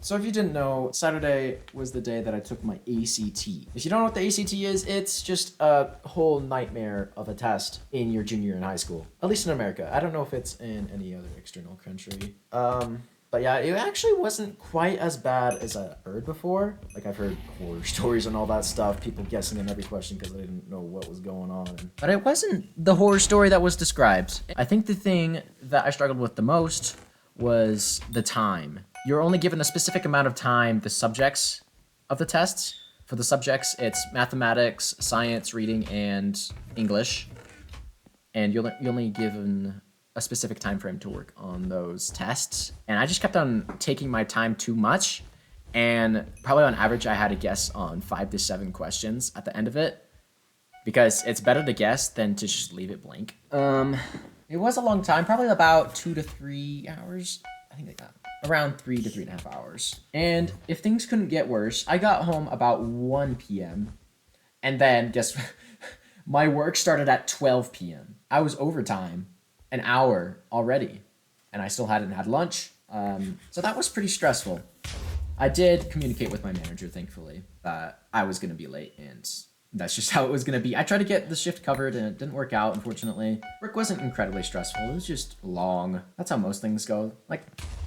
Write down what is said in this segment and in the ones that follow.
So if you didn't know, Saturday was the day that I took my ACT. If you don't know what the ACT is, it's just a whole nightmare of a test in your junior in high school. At least in America. I don't know if it's in any other external country. But yeah, it actually wasn't quite as bad as I heard before. Like, I've heard horror stories and all that stuff, people guessing in every question because they didn't know what was going on. But it wasn't the horror story that was described. I think the thing that I struggled with the most was the time. You're only given a specific amount of time, the subjects of the tests. For the subjects, it's mathematics, science, reading, and English. And you're only given a specific time frame to work on those tests. And I just kept on taking my time too much. And probably on average, I had to guess on 5 to 7 questions at the end of it, because it's better to guess than to just leave it blank. It was a long time, probably about 2 to 3 hours. I think like that. Around 3 to 3.5 hours. And if things couldn't get worse, I got home about 1 p.m. And then guess my work started at 12 p.m. I was overtime an hour already, and I still hadn't had lunch. So that was pretty stressful. I did communicate with my manager, thankfully, that I was going to be late, and that's just how it was going to be. I tried to get the shift covered, and it didn't work out, unfortunately. Work wasn't incredibly stressful. It was just long. That's how most things go. Like,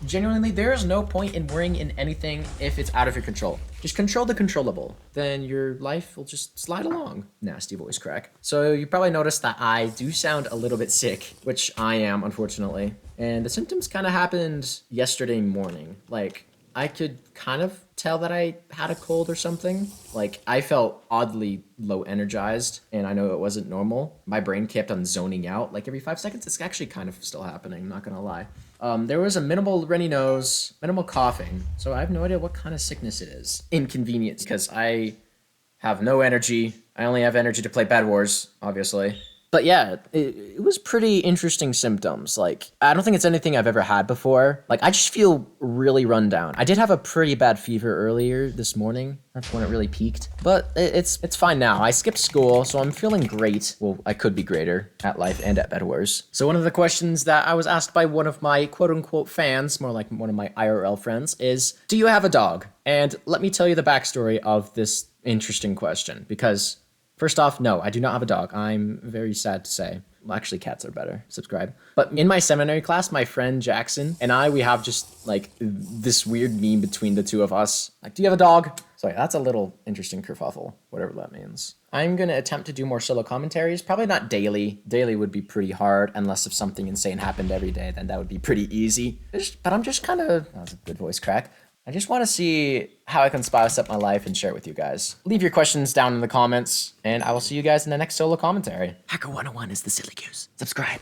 genuinely, there's no point in worrying in anything if it's out of your control. Just control the controllable. Then your life will just slide along. Nasty voice crack. So you probably noticed that I do sound a little bit sick, which I am, unfortunately. And the symptoms kind of happened yesterday morning. Like, I could kind of tell that I had a cold or something. Like, I felt oddly low energized, and I know it wasn't normal. My brain kept on zoning out like every 5 seconds. It's actually kind of still happening, not gonna lie. There was a minimal runny nose, minimal coughing, so I have no idea what kind of sickness it is. Inconvenience, because I have no energy. I only have energy to play Bed Wars, obviously. But yeah, it was pretty interesting symptoms. Like, I don't think it's anything I've ever had before. Like, I just feel really run down. I did have a pretty bad fever earlier this morning. That's when it really peaked. But it's fine now. I skipped school, so I'm feeling great. Well, I could be greater at life and at Bed Wars. So one of the questions that I was asked by one of my quote-unquote fans, more like one of my IRL friends, is, do you have a dog? And let me tell you the backstory of this interesting question, because first off, no, I do not have a dog. I'm very sad to say. Well, actually, cats are better. Subscribe. But in my seminary class, my friend Jackson and I, we have just like this weird meme between the two of us. Like, do you have a dog? Sorry, that's a little interesting kerfuffle, whatever that means. I'm going to attempt to do more solo commentaries. Probably not daily. Daily would be pretty hard, unless if something insane happened every day, then that would be pretty easy. But I'm just kind of... That was a good voice crack. I just want to see how I can spice up my life and share it with you guys. Leave your questions down in the comments, and I will see you guys in the next solo commentary. Hacker 101 is the silly goose. Subscribe.